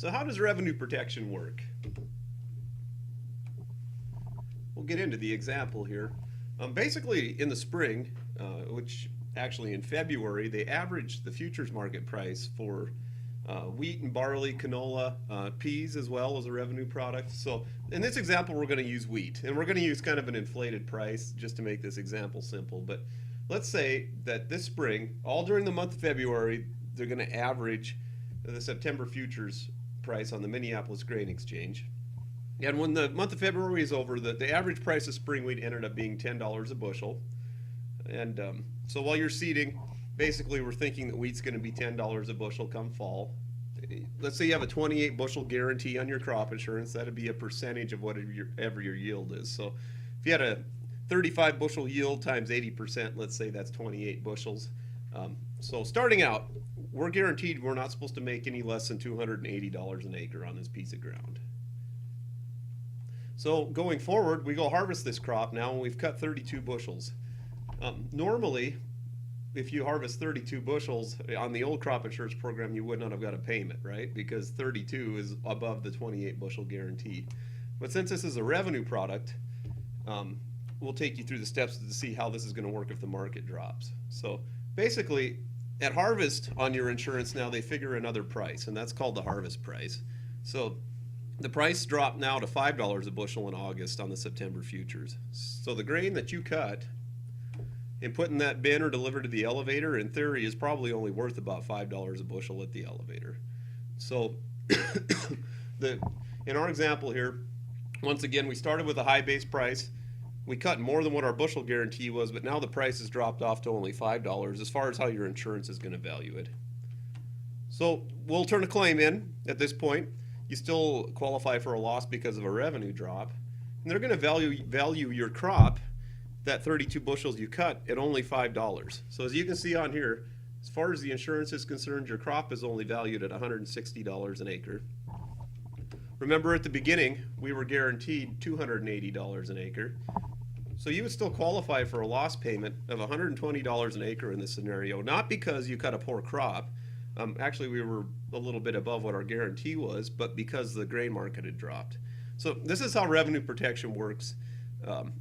So how does revenue protection work? We'll get into the example here. Basically, in the spring, which actually in February, they averaged the futures market price for wheat and barley, canola, peas as well as a revenue product. So in this example, we're going to use wheat, and we're going to use kind of an inflated price just to make this example simple. But let's say that this spring, all during the month of February, they're going to average the September futures price on the Minneapolis Grain Exchange. And when the month of February is over, the average price of spring wheat ended up being $10 a bushel. And so while you're seeding, basically we're thinking that wheat's going to be $10 a bushel come fall. Let's say you have a 28 bushel guarantee on your crop insurance. That'd be a percentage of whatever your yield is. So if you had a 35 bushel yield times 80%, let's say that's 28 bushels. So starting out, we're guaranteed we're not supposed to make any less than $280 an acre on this piece of ground. So going forward, we go harvest this crop now, and we've cut 32 bushels. Normally, if you harvest 32 bushels on the old crop insurance program, you would not have got a payment, right? Because 32 is above the 28 bushel guarantee. But since this is a revenue product, we'll take you through the steps to see how this is going to work if the market drops. So basically, at harvest on your insurance now, they figure another price, and that's called the harvest price. So the price dropped now to $5 a bushel in August on the September futures. So the grain that you cut and put in that bin or delivered to the elevator, in theory, is probably only worth about $5 a bushel at the elevator. So in our example here, once again, we started with a high base price. We cut more than what our bushel guarantee was, but now the price has dropped off to only $5 as far as how your insurance is going to value it. So we'll turn a claim in at this point. You still qualify for a loss because of a revenue drop. And they're going to value your crop, that 32 bushels you cut, at only $5. So as you can see on here, as far as the insurance is concerned, your crop is only valued at $160 an acre. Remember at the beginning, we were guaranteed $280 an acre. So you would still qualify for a loss payment of $120 an acre in this scenario, not because you cut a poor crop. Actually, we were a little bit above what our guarantee was, but because the grain market had dropped. So this is how revenue protection works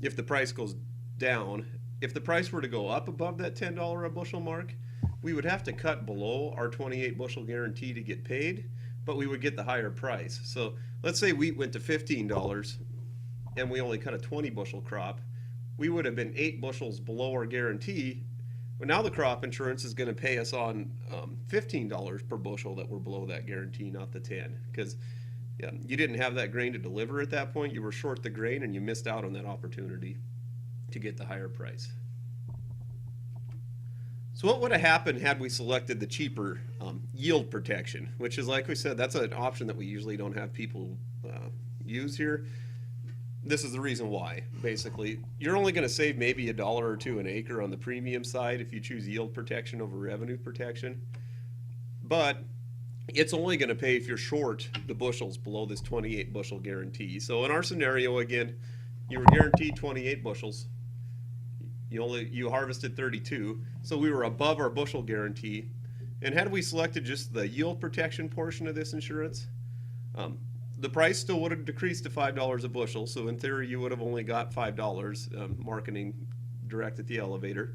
if the price goes down. If the price were to go up above that $10 a bushel mark, we would have to cut below our 28 bushel guarantee to get paid, but we would get the higher price. So let's say wheat went to $15 and we only cut a 20 bushel crop. We would have been 8 bushels below our guarantee. But now the crop insurance is going to pay us on $15 per bushel that we're below that guarantee, not the 10, because you didn't have that grain to deliver at that point. You were short the grain and you missed out on that opportunity to get the higher price. So what would have happened had we selected the cheaper yield protection, which is, like we said, that's an option that we usually don't have people use here. This is the reason why. Basically, you're only going to save maybe $1 or $2 an acre on the premium side if you choose yield protection over revenue protection. But it's only going to pay if you're short the bushels below this 28 bushel guarantee. So in our scenario, again, you were guaranteed 28 bushels. You harvested 32, so we were above our bushel guarantee. And had we selected just the yield protection portion of this insurance, the price still would have decreased to $5 a bushel, so in theory you would have only got $5 marketing direct at the elevator.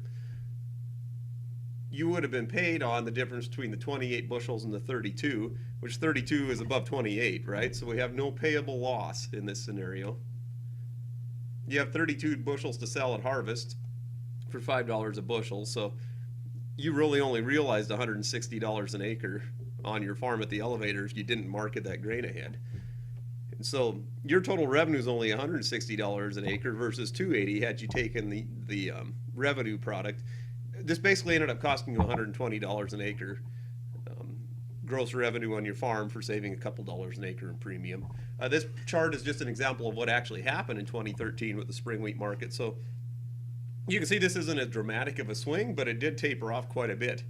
You would have been paid on the difference between the 28 bushels and the 32, which 32 is above 28, right? So we have no payable loss in this scenario. You have 32 bushels to sell at harvest for $5 a bushel, so you really only realized $160 an acre on your farm at the elevator if you didn't market that grain ahead. And so your total revenue is only $160 an acre versus $280 had you taken the revenue product. This basically ended up costing you $120 an acre gross revenue on your farm for saving a couple dollars an acre in premium. This chart is just an example of what actually happened in 2013 with the spring wheat market. So you can see this isn't as dramatic of a swing, but it did taper off quite a bit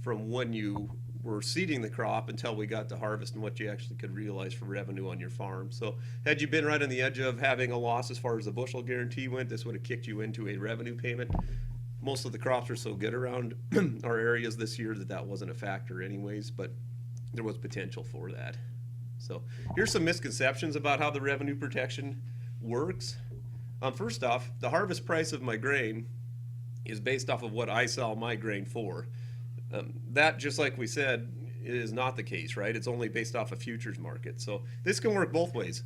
from when you were seeding the crop until we got to harvest and what you actually could realize for revenue on your farm. So had you been right on the edge of having a loss as far as the bushel guarantee went, this would have kicked you into a revenue payment. Most of the crops are so good around our areas this year that wasn't a factor anyways, but there was potential for that. So here's some misconceptions about how the revenue protection works. First off, the harvest price of my grain is based off of what I sell my grain for. That, just like we said, is not the case, right? It's only based off a futures market. So this can work both ways.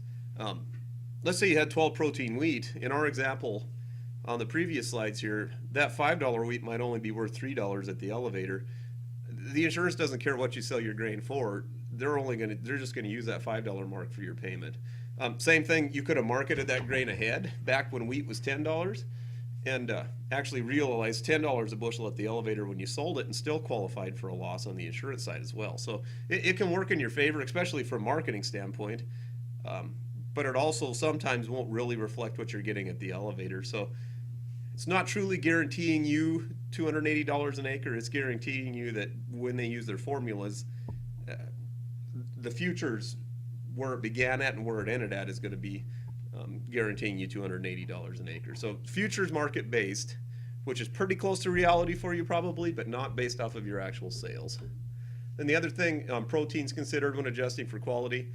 Let's say you had 12 protein wheat. In our example on the previous slides here, that $5 wheat might only be worth $3 at the elevator. The insurance doesn't care what you sell your grain for. They're just gonna use that $5 mark for your payment. Same thing, you could have marketed that grain ahead back when wheat was $10 and actually realized $10 a bushel at the elevator when you sold it and still qualified for a loss on the insurance side as well. So it can work in your favor, especially from a marketing standpoint. But it also sometimes won't really reflect what you're getting at the elevator. So it's not truly guaranteeing you $280 an acre. It's guaranteeing you that when they use their formulas, the futures where it began at and where it ended at is going to be guaranteeing you $280 an acre. So futures market based, which is pretty close to reality for you probably, but not based off of your actual sales. Then the other thing, protein's considered when adjusting for quality.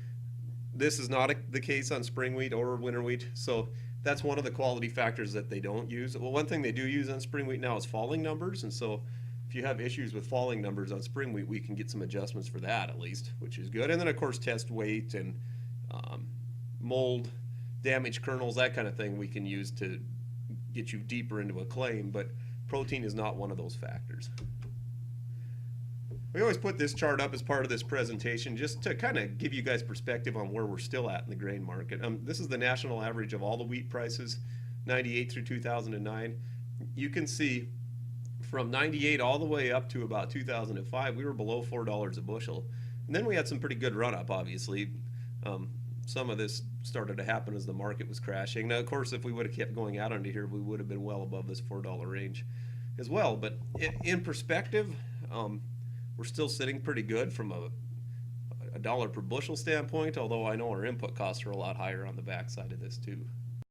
This is not the case on spring wheat or winter wheat, so that's one of the quality factors that they don't use. Well, one thing they do use on spring wheat now is falling numbers, and so if you have issues with falling numbers on spring wheat, we can get some adjustments for that at least, which is good. And then of course test weight and mold, damaged kernels, that kind of thing we can use to get you deeper into a claim, but protein is not one of those factors. We always put this chart up as part of this presentation just to kind of give you guys perspective on where we're still at in the grain market. This is the national average of all the wheat prices, 98 through 2009. You can see from 98 all the way up to about 2005, we were below $4 a bushel. And then we had some pretty good run up, obviously. Some of this started to happen as the market was crashing. Now, of course, if we would have kept going out under here, we would have been well above this $4 range as well. But in perspective, we're still sitting pretty good from a dollar per bushel standpoint, although I know our input costs are a lot higher on the backside of this too.